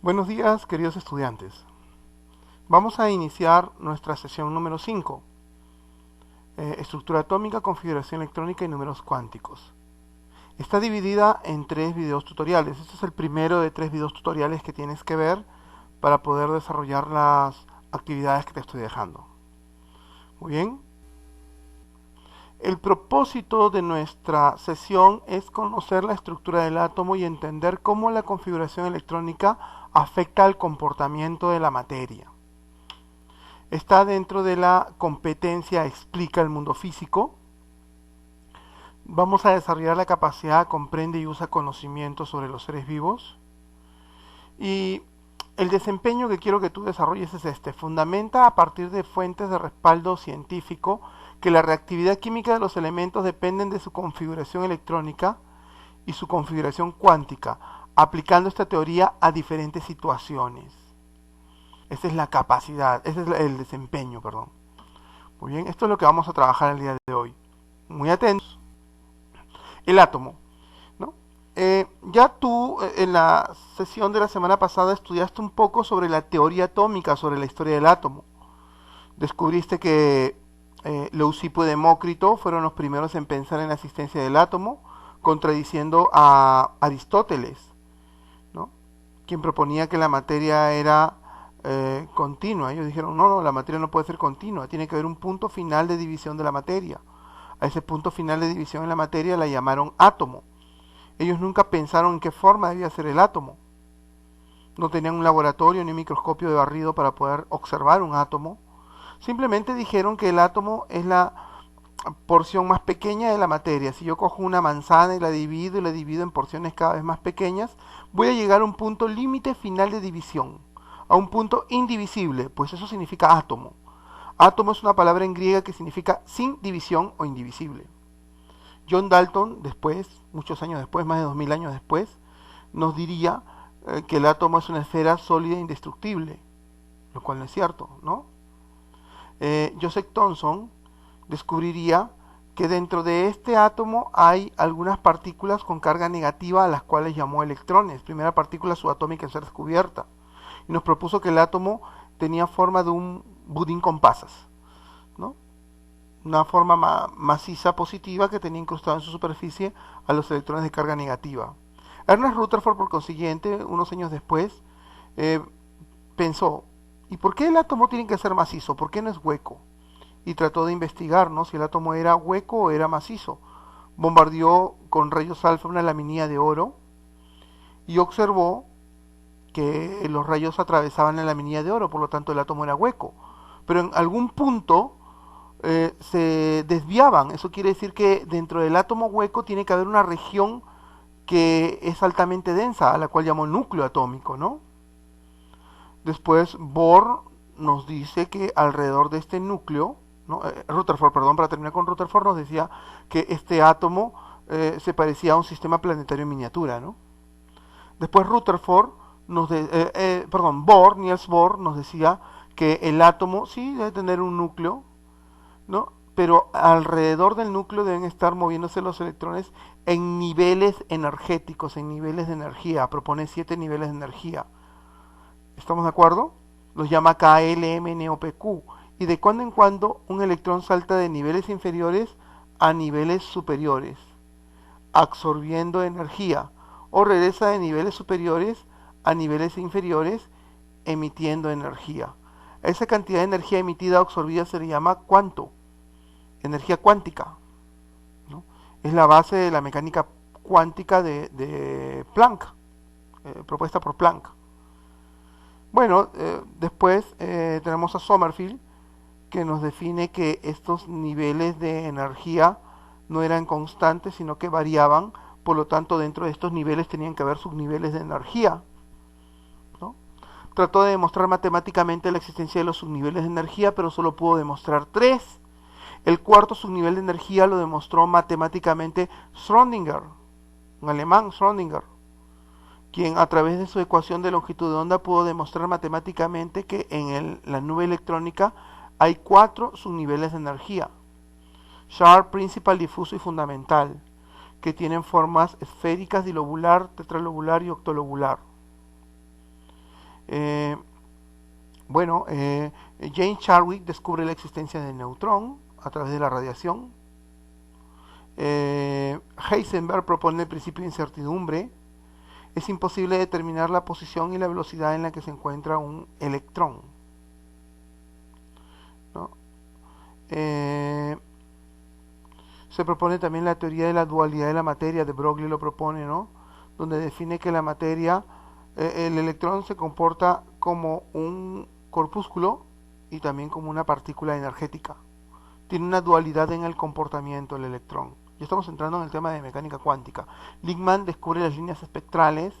Buenos días, queridos estudiantes. Vamos a iniciar nuestra sesión número 5, estructura atómica, configuración electrónica y números cuánticos. Está dividida en 3 videos tutoriales. Este es el primero de 3 videos tutoriales que tienes que ver para poder desarrollar las actividades que te estoy dejando. Muy bien. El propósito de nuestra sesión es conocer la estructura del átomo y entender cómo la configuración electrónica afecta al comportamiento de la materia. Está dentro de la competencia Explica el mundo físico. Vamos a desarrollar la capacidad, comprende y usa conocimiento sobre los seres vivos. Y el desempeño que quiero que tú desarrolles es este. Fundamenta a partir de fuentes de respaldo científico que la reactividad química de los elementos dependen de su configuración electrónica y su configuración cuántica, aplicando esta teoría a diferentes situaciones. Esa es la capacidad, ese es el desempeño, perdón. Muy bien, esto es lo que vamos a trabajar el día de hoy. Muy atentos. El átomo, ¿no? Ya tú en la sesión de la semana pasada estudiaste un poco sobre la teoría atómica, sobre la historia del átomo. Descubriste que Leucipo y Demócrito fueron los primeros en pensar en la existencia del átomo, contradiciendo a Aristóteles, ¿no? Quien proponía que la materia era continua. Ellos dijeron, no, la materia no puede ser continua, tiene que haber un punto final de división de la materia. A ese punto final de división en la materia la llamaron átomo. Ellos nunca pensaron en qué forma debía ser el átomo. No tenían un laboratorio ni un microscopio de barrido para poder observar un átomo. Simplemente dijeron que el átomo es la porción más pequeña de la materia. Si yo cojo una manzana y la divido en porciones cada vez más pequeñas, voy a llegar a un punto límite final de división, a un punto indivisible, pues eso significa átomo. Átomo es una palabra en griega que significa sin división o indivisible. John Dalton, después, muchos años después, más de 2000 años después, nos diría que el átomo es una esfera sólida e indestructible, lo cual no es cierto, ¿no? Joseph Thomson descubriría que dentro de este átomo hay algunas partículas con carga negativa a las cuales llamó electrones, primera partícula subatómica en ser descubierta, y nos propuso que el átomo tenía forma de un budín con pasas, ¿no? Una forma maciza positiva que tenía incrustado en su superficie a los electrones de carga negativa. Ernest Rutherford, por consiguiente, unos años después, pensó, ¿y por qué el átomo tiene que ser macizo? ¿Por qué no es hueco? Y trató de investigar, ¿no?, si el átomo era hueco o era macizo. Bombardeó con rayos alfa una laminilla de oro y observó que los rayos atravesaban la laminilla de oro, por lo tanto el átomo era hueco. Pero en algún punto se desviaban. Eso quiere decir que dentro del átomo hueco tiene que haber una región que es altamente densa, a la cual llamó núcleo atómico, ¿no? Después Bohr nos dice que alrededor de este núcleo, ¿no? Rutherford, perdón, para terminar con Rutherford, nos decía que este átomo se parecía a un sistema planetario en miniatura, ¿no? Después Rutherford, Bohr, Niels Bohr, nos decía que el átomo sí debe tener un núcleo, ¿no? Pero alrededor del núcleo deben estar moviéndose los electrones en niveles energéticos, en niveles de energía. Propone 7 niveles de energía. ¿Estamos de acuerdo? Los llama K, L, M, N o P, Q. Y de cuando en cuando un electrón salta de niveles inferiores a niveles superiores, absorbiendo energía, o regresa de niveles superiores a niveles inferiores, emitiendo energía. Esa cantidad de energía emitida o absorbida se le llama cuanto, energía cuántica, ¿no? Es la base de la mecánica cuántica de Planck, propuesta por Planck. Bueno, después tenemos a Sommerfeld, que nos define que estos niveles de energía no eran constantes, sino que variaban, por lo tanto dentro de estos niveles tenían que haber subniveles de energía, ¿no? Trató de demostrar matemáticamente la existencia de los subniveles de energía, pero solo pudo demostrar 3. El cuarto subnivel de energía lo demostró matemáticamente Schrödinger, un alemán, Schrödinger, quien a través de su ecuación de longitud de onda pudo demostrar matemáticamente que en la nube electrónica hay 4 subniveles de energía: sharp, principal, difuso y fundamental, que tienen formas esféricas, dilobular, tetralobular y octolobular. Eh, bueno, James Chadwick descubre la existencia del neutrón a través de la radiación. Heisenberg propone el principio de incertidumbre. Es imposible determinar la posición y la velocidad en la que se encuentra un electrón, ¿no? Eh, Se propone también la teoría de la dualidad de la materia, de Broglie lo propone, ¿no? Donde define que la materia, el electrón se comporta como un corpúsculo y también como una partícula energética. Tiene una dualidad en el comportamiento el electrón. Ya estamos entrando en el tema de mecánica cuántica. Lichtmann descubre las líneas espectrales.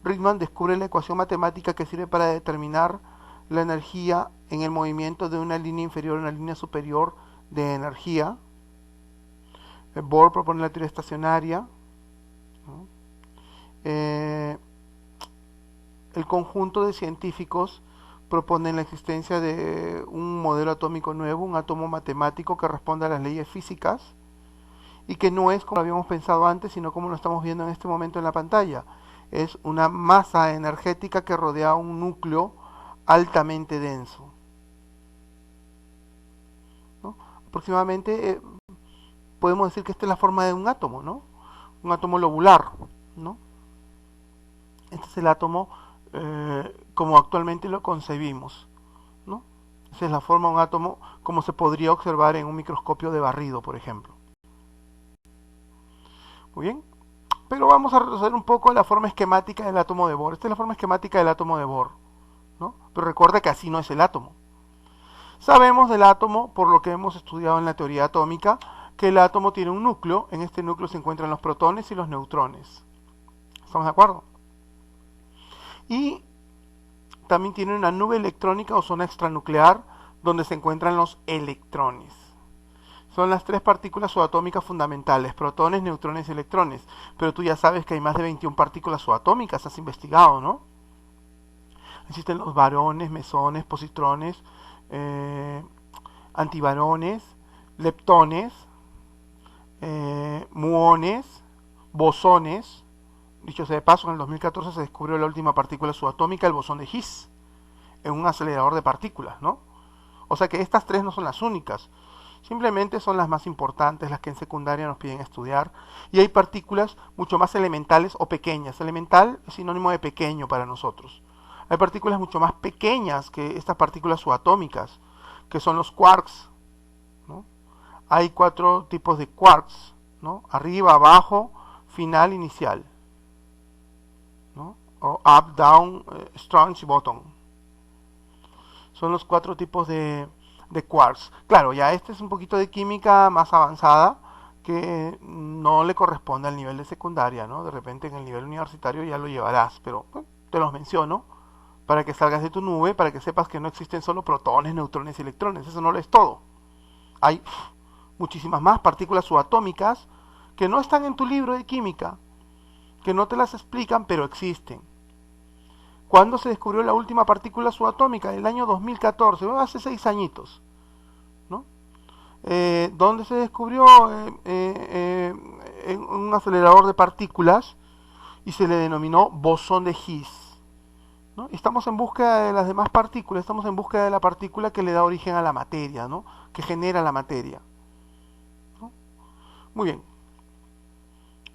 Riemann descubre la ecuación matemática que sirve para determinar la energía en el movimiento de una línea inferior a una línea superior de energía. Bohr propone la teoría estacionaria, ¿no? El conjunto de científicos proponen la existencia de un modelo atómico nuevo, un átomo matemático que responde a las leyes físicas y que no es como lo habíamos pensado antes, sino como lo estamos viendo en este momento en la pantalla. Es una masa energética que rodea un núcleo altamente denso, ¿no? Aproximadamente podemos decir que esta es la forma de un átomo, ¿no? Un átomo lobular, ¿no? Este es el átomo como actualmente lo concebimos, ¿no? Esa es la forma de un átomo como se podría observar en un microscopio de barrido, por ejemplo. Muy bien, pero vamos a retroceder un poco a la forma esquemática del átomo de Bohr. Esta es la forma esquemática del átomo de Bohr, ¿no? Pero recuerda que así no es el átomo. Sabemos del átomo, por lo que hemos estudiado en la teoría atómica, que el átomo tiene un núcleo. En este núcleo se encuentran los protones y los neutrones. ¿Estamos de acuerdo? Y también tiene una nube electrónica o zona extranuclear donde se encuentran los electrones. Son las tres partículas subatómicas fundamentales, protones, neutrones y electrones. Pero tú ya sabes que hay más de 21 partículas subatómicas, has investigado, ¿no? Existen los barones, mesones, positrones, antibarones, leptones, muones, bosones. Dicho sea de paso, en el 2014 se descubrió la última partícula subatómica, el bosón de Higgs, en un acelerador de partículas, ¿no? O sea que estas tres no son las únicas, simplemente son las más importantes, las que en secundaria nos piden estudiar. Y hay partículas mucho más elementales o pequeñas. Elemental es sinónimo de pequeño para nosotros. Hay partículas mucho más pequeñas que estas partículas subatómicas, que son los quarks, ¿no? Hay 4 tipos de quarks, ¿no? Arriba, abajo, final, inicial, ¿no? O up, down, strong y bottom. Son los 4 tipos de quarks. Claro, ya este es un poquito de química más avanzada que no le corresponde al nivel de secundaria, ¿no? De repente en el nivel universitario ya lo llevarás, pero te los menciono para que salgas de tu nube, para que sepas que no existen solo protones, neutrones y electrones. Eso no lo es todo. Hay muchísimas más partículas subatómicas que no están en tu libro de química, que no te las explican, pero existen. ¿Cuándo se descubrió la última partícula subatómica? En el año 2014, hace 6 añitos, ¿no? ¿Dónde se descubrió? En un acelerador de partículas y se le denominó bosón de Higgs, ¿no? Estamos en búsqueda de las demás partículas, estamos en búsqueda de la partícula que le da origen a la materia, ¿no? Que genera la materia, ¿no? Muy bien.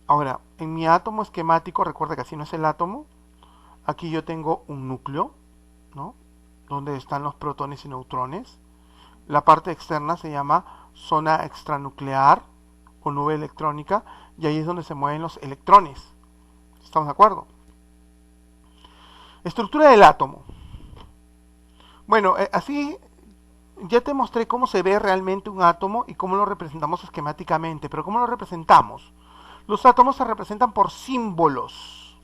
Ahora, en mi átomo esquemático, recuerda que así no es el átomo, aquí yo tengo un núcleo, ¿no? Donde están los protones y neutrones. La parte externa se llama zona extranuclear o nube electrónica y ahí es donde se mueven los electrones. ¿Estamos de acuerdo? Estructura del átomo. Bueno, así ya te mostré cómo se ve realmente un átomo y cómo lo representamos esquemáticamente, pero ¿cómo lo representamos? Los átomos se representan por símbolos.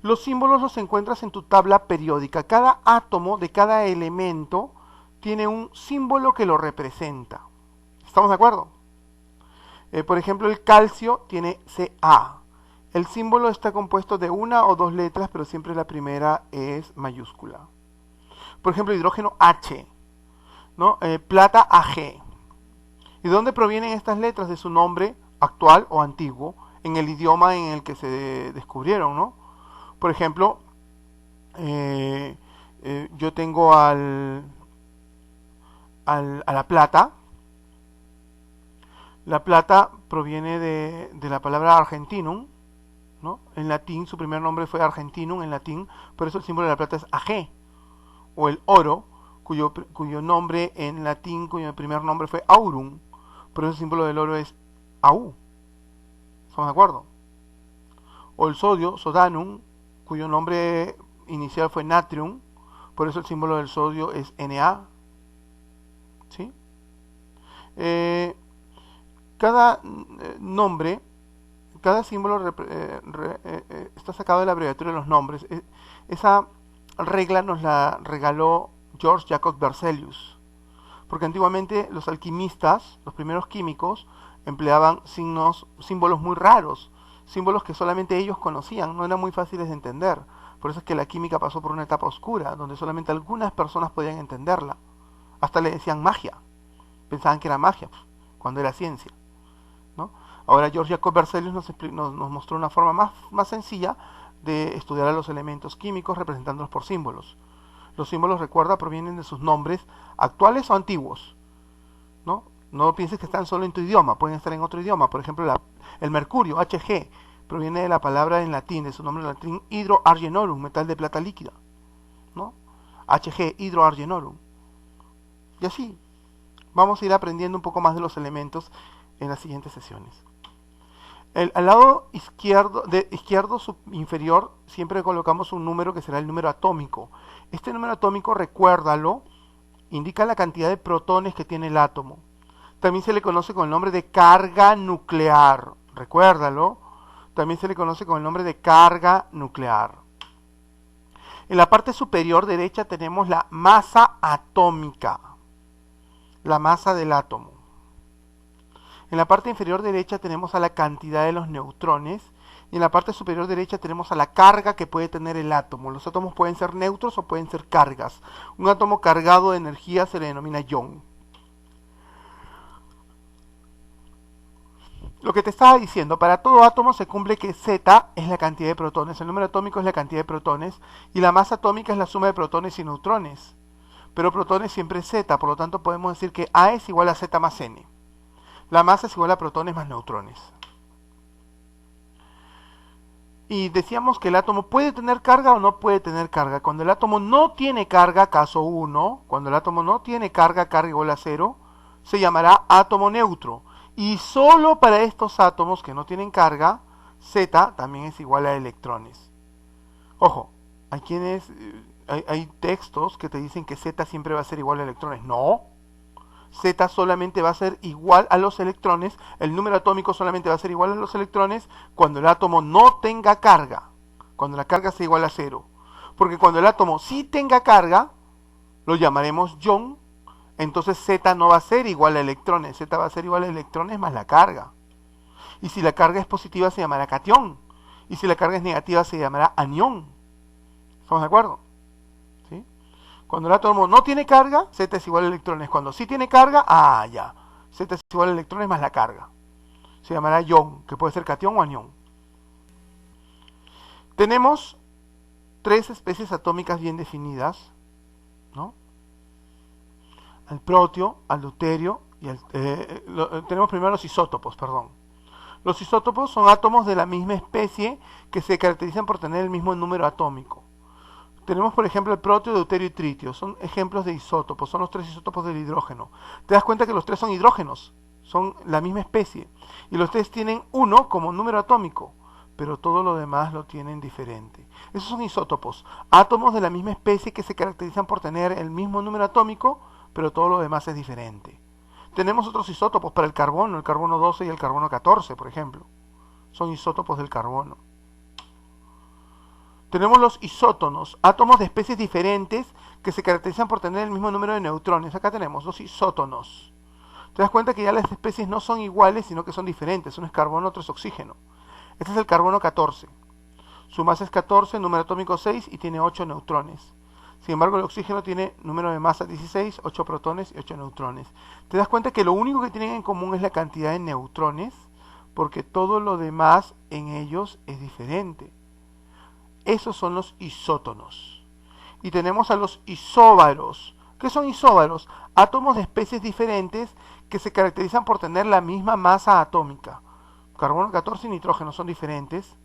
Los símbolos los encuentras en tu tabla periódica. Cada átomo de cada elemento tiene un símbolo que lo representa. ¿Estamos de acuerdo? Por ejemplo, el calcio tiene Ca. El símbolo está compuesto de una o dos letras, pero siempre la primera es mayúscula. Por ejemplo, hidrógeno H, ¿no? Plata Ag. ¿Y de dónde provienen estas letras? De su nombre actual o antiguo en el idioma en el que se descubrieron, ¿no? Por ejemplo, Eh, yo tengo a la plata. La plata proviene de la palabra argentinum, ¿no? En latín, su primer nombre fue argentinum en latín, por eso el símbolo de la plata es Ag. O el oro, cuyo nombre en latín, cuyo primer nombre fue aurum, por eso el símbolo del oro es Au. ¿Estamos de acuerdo? O el sodio, sodanum, cuyo nombre inicial fue natrium, por eso el símbolo del sodio es Na. ¿Sí? Eh, cada nombre, cada símbolo está sacado de la abreviatura de los nombres. Esa regla nos la regaló George Jacob Berzelius, porque antiguamente los alquimistas, los primeros químicos, empleaban símbolos muy raros, símbolos que solamente ellos conocían, no eran muy fáciles de entender. Por eso es que la química pasó por una etapa oscura, donde solamente algunas personas podían entenderla. Hasta le decían magia, pensaban que era magia, cuando era ciencia, ¿no? Ahora George Jacob Berzelius nos mostró una forma más sencilla de estudiar a los elementos químicos representándolos por símbolos. Los símbolos, recuerda, provienen de sus nombres actuales o antiguos, ¿no? No pienses que están solo en tu idioma, pueden estar en otro idioma. Por ejemplo, el mercurio, Hg, proviene de la palabra en latín, de su nombre en latín, hydroargenorum, metal de plata líquida, ¿no? Hg, hydroargenorum. Y así, vamos a ir aprendiendo un poco más de los elementos en las siguientes sesiones. Al lado izquierdo inferior siempre colocamos un número que será el número atómico. Este número atómico, recuérdalo, indica la cantidad de protones que tiene el átomo. También se le conoce con el nombre de carga nuclear. Recuérdalo, también se le conoce con el nombre de carga nuclear. En la parte superior derecha tenemos la masa atómica, la masa del átomo. En la parte inferior derecha tenemos a la cantidad de los neutrones y en la parte superior derecha tenemos a la carga que puede tener el átomo. Los átomos pueden ser neutros o pueden ser cargas. Un átomo cargado de energía se le denomina ion. Lo que te estaba diciendo, para todo átomo se cumple que Z es la cantidad de protones, el número atómico es la cantidad de protones y la masa atómica es la suma de protones y neutrones. Pero protones siempre es Z, por lo tanto podemos decir que A es igual a Z más N. La masa es igual a protones más neutrones. Y decíamos que el átomo puede tener carga o no puede tener carga. Cuando el átomo no tiene carga, caso 1, cuando el átomo no tiene carga, carga igual a 0, se llamará átomo neutro. Y solo para estos átomos que no tienen carga, Z también es igual a electrones. Ojo, hay textos que te dicen que Z siempre va a ser igual a electrones. No. Z solamente va a ser igual a los electrones, el número atómico solamente va a ser igual a los electrones cuando el átomo no tenga carga, cuando la carga sea igual a 0. Porque cuando el átomo sí tenga carga, lo llamaremos ion, entonces Z no va a ser igual a electrones, Z va a ser igual a electrones más la carga. Y si la carga es positiva se llamará catión, y si la carga es negativa se llamará anión. ¿Estamos de acuerdo? Cuando el átomo no tiene carga, Z es igual a electrones. Cuando sí tiene carga, ya. Z es igual a electrones más la carga. Se llamará ion, que puede ser catión o anión. Tenemos 3 especies atómicas bien definidas, ¿no? Al protio, al deuterio y tenemos primero los isótopos, perdón. Los isótopos son átomos de la misma especie que se caracterizan por tener el mismo número atómico. Tenemos, por ejemplo, el protio, deuterio y tritio. Son ejemplos de isótopos, son los 3 isótopos del hidrógeno. Te das cuenta que los 3 son hidrógenos, son la misma especie. Y los 3 tienen 1 como número atómico, pero todo lo demás lo tienen diferente. Esos son isótopos, átomos de la misma especie que se caracterizan por tener el mismo número atómico, pero todo lo demás es diferente. Tenemos otros isótopos para el carbono 12 y el carbono 14, por ejemplo. Son isótopos del carbono. Tenemos los isótonos, átomos de especies diferentes que se caracterizan por tener el mismo número de neutrones. Acá tenemos los isótonos. Te das cuenta que ya las especies no son iguales, sino que son diferentes. Uno es carbono, otro es oxígeno. Este es el carbono 14. Su masa es 14, número atómico 6 y tiene 8 neutrones. Sin embargo, el oxígeno tiene número de masa 16, 8 protones y 8 neutrones. Te das cuenta que lo único que tienen en común es la cantidad de neutrones, porque todo lo demás en ellos es diferente. Esos son los isótonos. y tenemos a los isóbaros. ¿Qué son isóbaros? Átomos de especies diferentes que se caracterizan por tener la misma masa atómica. Carbono 14 y nitrógeno son diferentes.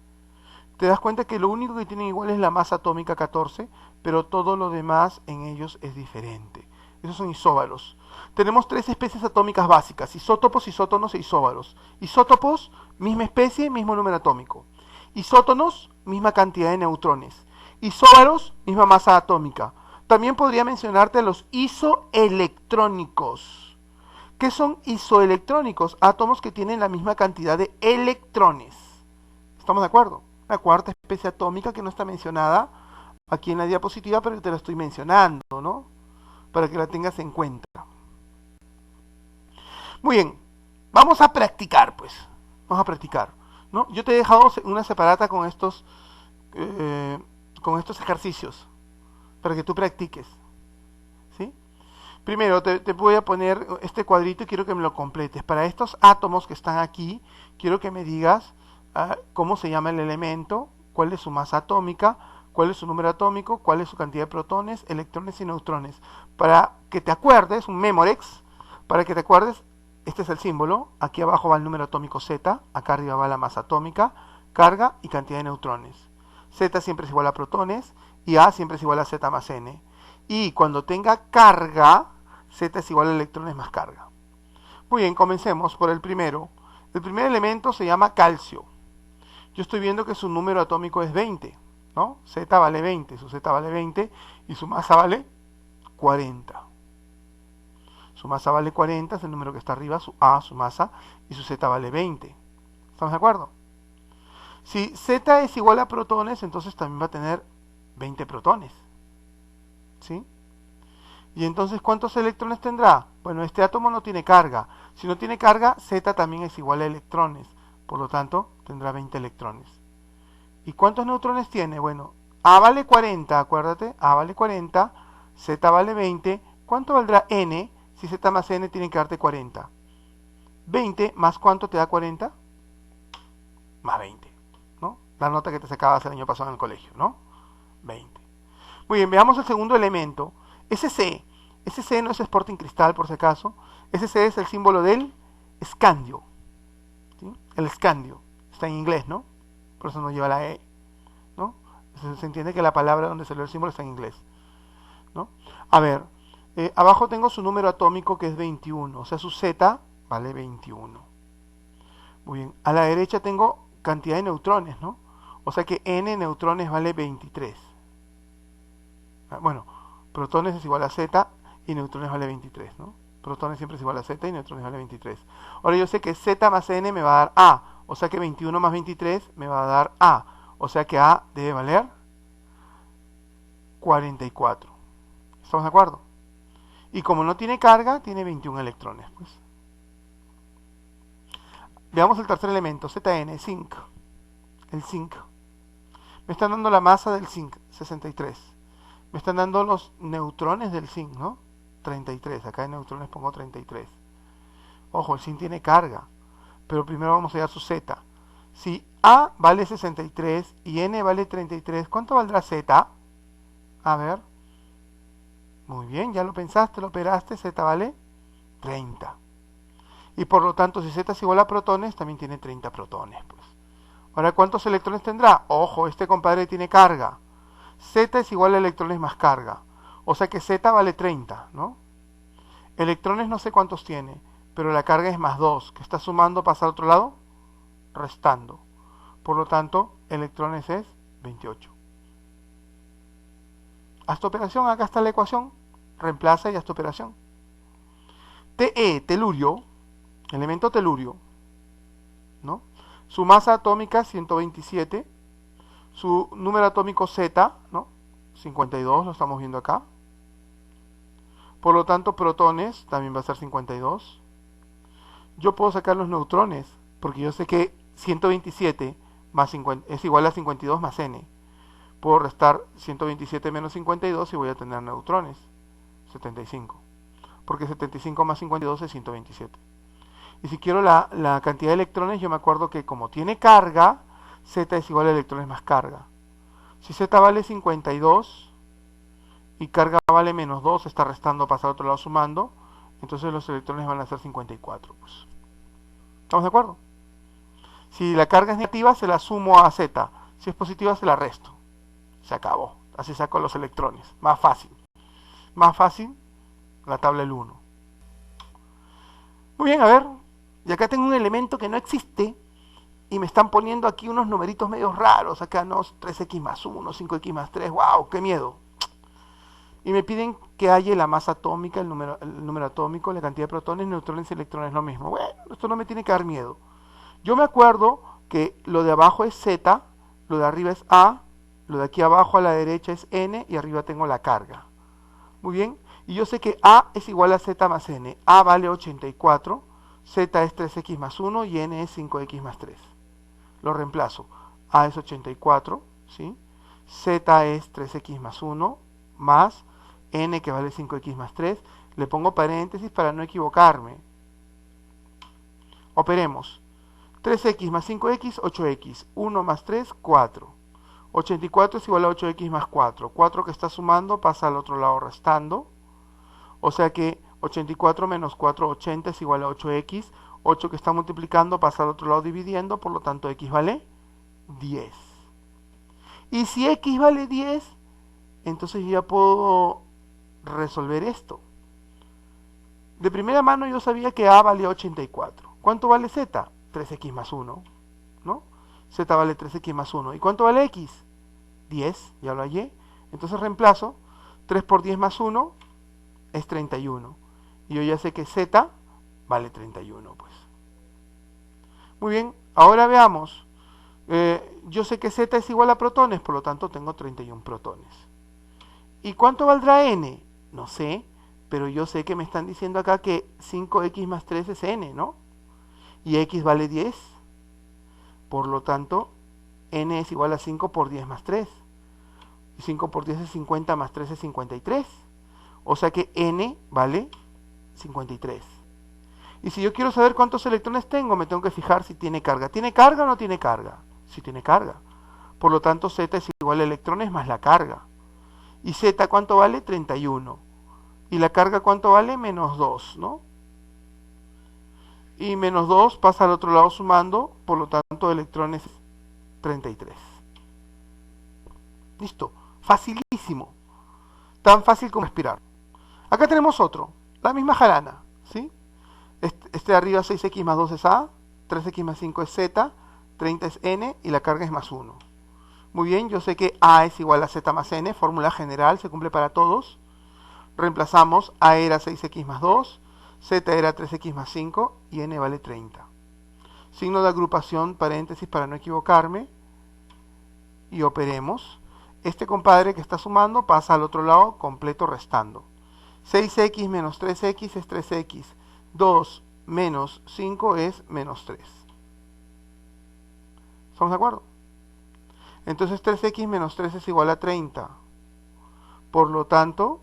Te das cuenta que lo único que tienen igual es la masa atómica 14, pero todo lo demás en ellos es diferente. Esos son isóbaros. Tenemos tres especies atómicas básicas: isótopos, isótonos e isóbaros. Isótopos, misma especie, mismo número atómico. Isótonos, misma cantidad de neutrones. Isóbaros, misma masa atómica. También podría mencionarte los isoelectrónicos. ¿Qué son isoelectrónicos? Átomos que tienen la misma cantidad de electrones. ¿Estamos de acuerdo? La cuarta especie atómica que no está mencionada aquí en la diapositiva, pero que te la estoy mencionando, ¿no? Para que la tengas en cuenta. Muy bien, vamos a practicar, pues. Vamos a practicar, ¿no? Yo te he dejado una separata con estos ejercicios para que tú practiques, ¿sí? Primero te voy a poner este cuadrito y quiero que me lo completes. Para estos átomos que están aquí, quiero que me digas cómo se llama el elemento, cuál es su masa atómica, cuál es su número atómico, cuál es su cantidad de protones, electrones y neutrones. Para que te acuerdes, un memorex, para que te acuerdes, este es el símbolo, aquí abajo va el número atómico Z, acá arriba va la masa atómica, carga y cantidad de neutrones. Z siempre es igual a protones y A siempre es igual a Z más N. Y cuando tenga carga, Z es igual a electrones más carga. Muy bien, comencemos por el primero. El primer elemento se llama calcio. Yo estoy viendo que su número atómico es 20, ¿no? Z vale 20, su Z vale 20 y su masa vale 40. Su masa vale 40, es el número que está arriba, su A, su masa, y su Z vale 20. ¿Estamos de acuerdo? Si Z es igual a protones, entonces también va a tener 20 protones. ¿Sí? Y entonces, ¿cuántos electrones tendrá? Bueno, este átomo no tiene carga. Si no tiene carga, Z también es igual a electrones. Por lo tanto, tendrá 20 electrones. ¿Y cuántos neutrones tiene? Bueno, A vale 40, acuérdate. A vale 40, Z vale 20. ¿Cuánto valdrá N si Z más N tiene que darte 40? 20 más ¿cuánto te da 40? Más 20, ¿no? La nota que te sacabas el año pasado en el colegio, ¿no? 20. Muy bien, veamos el segundo elemento. Sc. Sc no es Sporting Cristal, por si acaso. Sc es el símbolo del escandio. ¿Sí? El escandio. Está en inglés, ¿no? Por eso no lleva la E, ¿no? Se entiende que la palabra donde salió el símbolo está en inglés, ¿no? A ver, abajo tengo su número atómico que es 21, o sea, su Z vale 21. Muy bien, a la derecha tengo cantidad de neutrones, ¿no? O sea que N neutrones vale 23. Bueno, protones es igual a Z y neutrones vale 23, ¿no? Protones siempre es igual a Z y neutrones vale 23. Ahora yo sé que Z más N me va a dar A, o sea que 21 más 23 me va a dar A, o sea que A debe valer 44. ¿Estamos de acuerdo? Y como no tiene carga, tiene 21 electrones, pues. Veamos el tercer elemento, Zn, zinc. El zinc. Me están dando la masa del zinc, 63. Me están dando los neutrones del zinc, ¿no? 33. Acá en neutrones pongo 33. Ojo, el zinc tiene carga. Pero primero vamos a hallar su Z. Si A vale 63 y N vale 33, ¿cuánto valdrá Z? A ver. Muy bien, ya lo pensaste, lo operaste. Z vale 30. Y por lo tanto, si Z es igual a protones, también tiene 30 protones, pues. Ahora, ¿cuántos electrones tendrá? Ojo, este compadre tiene carga. Z es igual a electrones más carga. O sea que Z vale 30, ¿no? Electrones no sé cuántos tiene, pero la carga es más 2. ¿Qué está sumando pasa al otro lado? Restando. Por lo tanto, electrones es 28. Haz tu operación, acá está la ecuación. Reemplaza y haz tu operación. Te, telurio, elemento telurio, ¿no? Su masa atómica 127, su número atómico Z, ¿no? 52, lo estamos viendo acá. Por lo tanto, protones también va a ser 52. Yo puedo sacar los neutrones, porque yo sé que 127 más 50 es igual a 52 más N. Puedo restar 127 menos 52 y voy a tener neutrones, 75. Porque 75 más 52 es 127. Y si quiero la cantidad de electrones, yo me acuerdo que como tiene carga, Z es igual a electrones más carga. Si Z vale 52 y carga vale menos 2, está restando, pasa al otro lado sumando, entonces los electrones van a ser 54. Pues. ¿Estamos de acuerdo? Si la carga es negativa, se la sumo a Z. Si es positiva, se la resto. Se acabó. Así saco los electrones. Más fácil. Más fácil, la tabla del 1. Muy bien, a ver. Y acá tengo un elemento que no existe y me están poniendo aquí unos numeritos medios raros. Acá no, 3x más 1, 5x más 3. ¡Wow! ¡Qué miedo! Y me piden que haya la masa atómica, el número atómico, la cantidad de protones, neutrones y electrones, lo mismo. Bueno, esto no me tiene que dar miedo. Yo me acuerdo que lo de abajo es Z, lo de arriba es A, lo de aquí abajo a la derecha es N y arriba tengo la carga. Muy bien, y yo sé que A es igual a Z más N. A vale 84, Z es 3x más 1 y N es 5x más 3. Lo reemplazo. A es 84, ¿sí? Z es 3x más 1 más N que vale 5x más 3. Le pongo paréntesis para no equivocarme. Operemos. 3x más 5x, 8x. 1 más 3, 4. 84 es igual a 8x más 4. 4 que está sumando pasa al otro lado restando. O sea que 84 menos 4, 80 es igual a 8x. 8 que está multiplicando pasa al otro lado dividiendo, por lo tanto x vale 10. Y si x vale 10, entonces yo ya puedo resolver esto. De primera mano yo sabía que A valía 84. ¿Cuánto vale Z? 3x más 1, ¿no? Z vale 3x más 1. ¿Y cuánto vale X? 10, ya lo hallé. Entonces reemplazo. 3 por 10 más 1 es 31. Y yo ya sé que Z vale 31, pues. Muy bien, ahora veamos. Yo sé que Z es igual a protones, por lo tanto tengo 31 protones. ¿Y cuánto valdrá N? No sé, pero yo sé que me están diciendo acá que 5x más 3 es N, ¿no? Y X vale 10. Por lo tanto, N es igual a 5 por 10 más 3. Y 5 por 10 es 50 más 3 es 53. O sea que N vale 53. Y si yo quiero saber cuántos electrones tengo, me tengo que fijar si tiene carga. ¿Tiene carga o no tiene carga? Sí tiene carga. Por lo tanto, Z es igual a electrones más la carga. ¿Y Z cuánto vale? 31. ¿Y la carga cuánto vale? Menos 2, ¿no? Y menos 2 pasa al otro lado sumando, por lo tanto, electrones 33. Listo. Facilísimo. Tan fácil como respirar. Acá tenemos otro. La misma jarana, ¿sí? Este de arriba 6x más 2 es A, 3x más 5 es Z, 30 es N y la carga es más 1. Muy bien, yo sé que A es igual a Z más N, fórmula general, se cumple para todos. Reemplazamos, A era 6x más 2, Z era 3x más 5 y N vale 30. Signo de agrupación, paréntesis para no equivocarme. Y operemos. Este compadre que está sumando pasa al otro lado completo restando. 6x menos 3x es 3x. 2 menos 5 es menos 3. ¿Estamos de acuerdo? Entonces 3x menos 3 es igual a 30. Por lo tanto,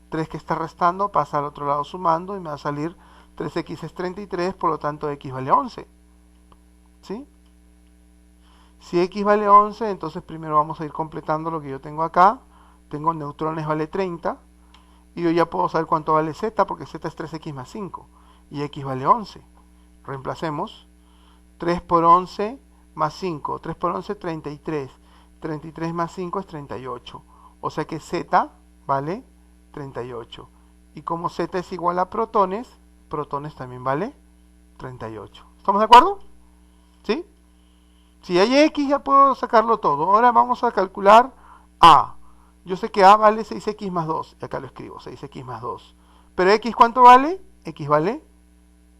3 que está restando pasa al otro lado sumando y me va a salir 3x es 33, por lo tanto x vale 11. ¿Sí? Si x vale 11, entonces primero vamos a ir completando lo que yo tengo acá. Tengo neutrones vale 30. Y yo ya puedo saber cuánto vale z, porque z es 3x más 5. Y x vale 11. Reemplacemos. 3 por 11 más 5. 3 por 11, 33. 33 más 5 es 38. O sea que z vale 38. Y como z es igual a protones, protones también vale 38. ¿Estamos de acuerdo? ¿Sí? Si hay x ya puedo sacarlo todo. Ahora vamos a calcular a. Yo sé que a vale 6x más 2. Y acá lo escribo, 6x más 2. Pero x ¿cuánto vale? X vale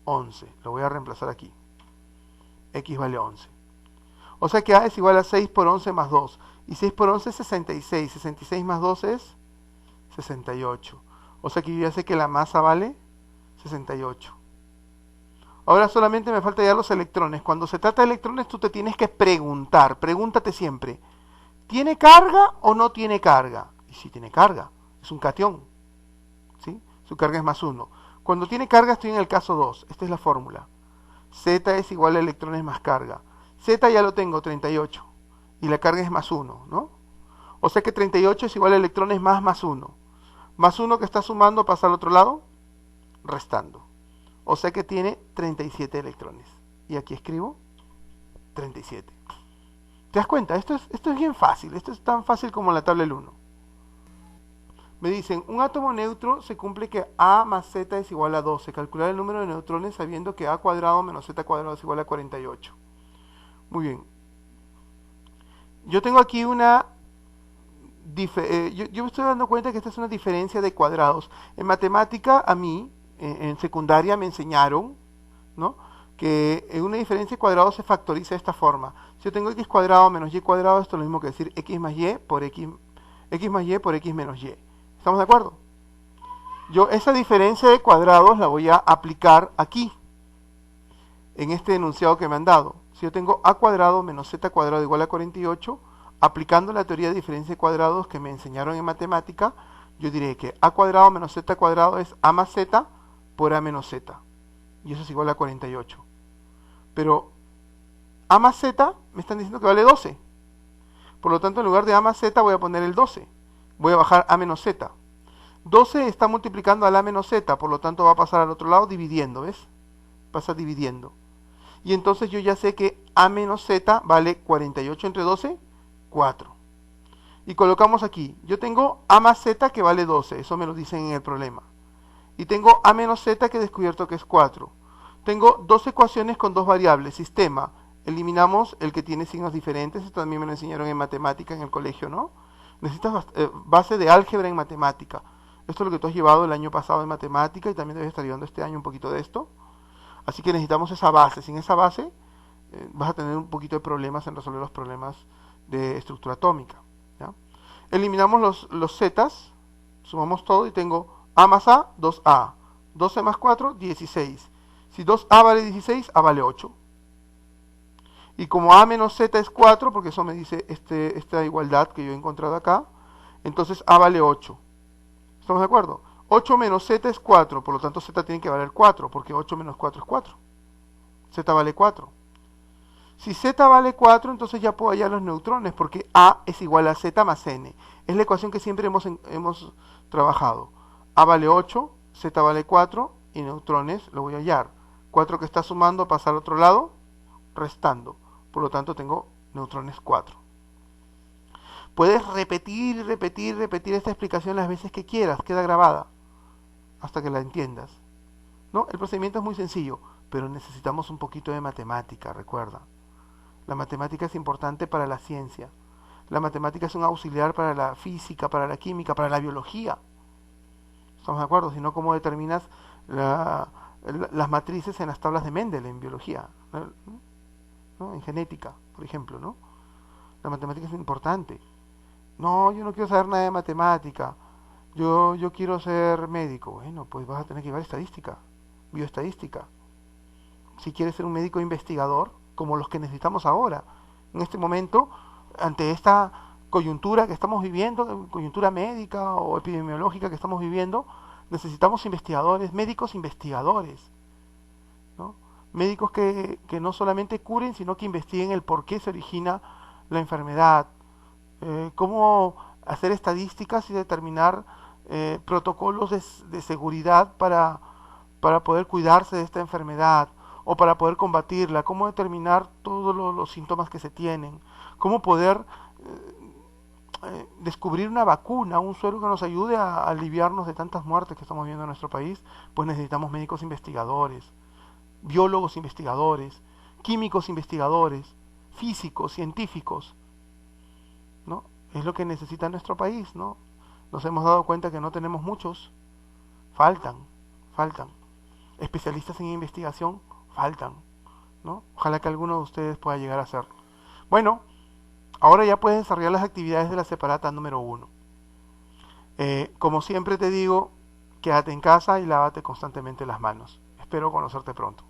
11. Lo voy a reemplazar aquí. X vale 11. O sea que a es igual a 6 por 11 más 2. Y 6 por 11 es 66. 66 más 2 es 68. O sea que yo ya sé que la masa vale 68. Ahora solamente me falta ya los electrones. Cuando se trata de electrones tú te tienes que preguntar. Pregúntate siempre. ¿Tiene carga o no tiene carga? Y si tiene carga, es un catión. ¿Sí? Su carga es más 1. Cuando tiene carga estoy en el caso 2. Esta es la fórmula. Z es igual a electrones más carga. Z ya lo tengo, 38. Y la carga es más 1, ¿no? O sea que 38 es igual a electrones más 1. Más 1 que está sumando pasa al otro lado, restando. O sea que tiene 37 electrones. Y aquí escribo 37. ¿Te das cuenta? Esto es bien fácil. Esto es tan fácil como la tabla del 1. Me dicen, un átomo neutro se cumple que A más Z es igual a 12. Calcular el número de neutrones sabiendo que A cuadrado menos Z cuadrado es igual a 48. Muy bien. Yo tengo aquí una... yo me estoy dando cuenta que esta es una diferencia de cuadrados. En matemática, a mí, en secundaria, me enseñaron, ¿no?, que una diferencia de cuadrados se factoriza de esta forma. Si yo tengo x cuadrado menos y cuadrado, esto es lo mismo que decir x más y por x menos y. ¿Estamos de acuerdo? Yo esa diferencia de cuadrados la voy a aplicar aquí, en este enunciado que me han dado. Si yo tengo a cuadrado menos z cuadrado igual a 48, aplicando la teoría de diferencia de cuadrados que me enseñaron en matemática, yo diré que a cuadrado menos z cuadrado es a más z por a menos z. Y eso es igual a 48. Pero a más z me están diciendo que vale 12. Por lo tanto, en lugar de a más z voy a poner el 12. Voy a bajar a menos z. 12 está multiplicando al a menos z, por lo tanto va a pasar al otro lado dividiendo, ¿ves? Pasa dividiendo. Y entonces yo ya sé que a menos z vale 48 entre 12, 4. Y colocamos aquí, yo tengo a más z que vale 12, eso me lo dicen en el problema. Y tengo a menos z que he descubierto que es 4. Tengo dos ecuaciones con dos variables, sistema. Eliminamos el que tiene signos diferentes, esto también me lo enseñaron en matemática en el colegio, ¿no? Necesitas base de álgebra en matemática. Esto es lo que tú has llevado el año pasado en matemática y también debes estar llevando este año un poquito de esto. Así que necesitamos esa base. Sin esa base vas a tener un poquito de problemas en resolver los problemas de estructura atómica, ¿ya? Eliminamos los zetas, sumamos todo y tengo a más a, 2a. 12 más 4, 16. Si 2a vale 16, a vale 8. Y como a menos z es 4, porque eso me dice esta igualdad que yo he encontrado acá, entonces a vale 8. ¿Estamos de acuerdo? 8 menos z es 4, por lo tanto z tiene que valer 4, porque 8 menos 4 es 4. Z vale 4. Si z vale 4, entonces ya puedo hallar los neutrones, porque a es igual a z más n. Es la ecuación que siempre hemos trabajado. A vale 8, z vale 4, y neutrones lo voy a hallar. 4 que está sumando pasa al otro lado, restando. Por lo tanto tengo neutrones 4. Puedes repetir esta explicación las veces que quieras, queda grabada, hasta que la entiendas, ¿no? El procedimiento es muy sencillo, pero necesitamos un poquito de matemática, recuerda. La matemática es importante para la ciencia. La matemática es un auxiliar para la física, para la química, para la biología. ¿Estamos de acuerdo? Si no, ¿cómo determinas las matrices en las tablas de Mendel en biología? ¿No? En genética, por ejemplo, ¿no? La matemática es importante. No, yo no quiero saber nada de matemática. Yo quiero ser médico. Bueno, pues vas a tener que llevar estadística, bioestadística. Si quieres ser un médico investigador, como los que necesitamos ahora, en este momento, ante esta coyuntura que estamos viviendo, coyuntura médica o epidemiológica que estamos viviendo, necesitamos investigadores, médicos investigadores, ¿no? Médicos que no solamente curen, sino que investiguen el por qué se origina la enfermedad, cómo hacer estadísticas y determinar protocolos de seguridad para poder cuidarse de esta enfermedad o para poder combatirla, cómo determinar todos los síntomas que se tienen, cómo poder descubrir una vacuna, un suero que nos ayude a aliviarnos de tantas muertes que estamos viendo en nuestro país. Pues necesitamos médicos investigadores, biólogos investigadores, químicos investigadores, físicos, científicos, ¿no? Es lo que necesita nuestro país, ¿no? Nos hemos dado cuenta que no tenemos muchos, faltan. Especialistas en investigación faltan, ¿no? Ojalá que alguno de ustedes pueda llegar a ser. Bueno, ahora ya puedes desarrollar las actividades de la separata número 1. Como siempre te digo, quédate en casa y lávate constantemente las manos. Espero conocerte pronto.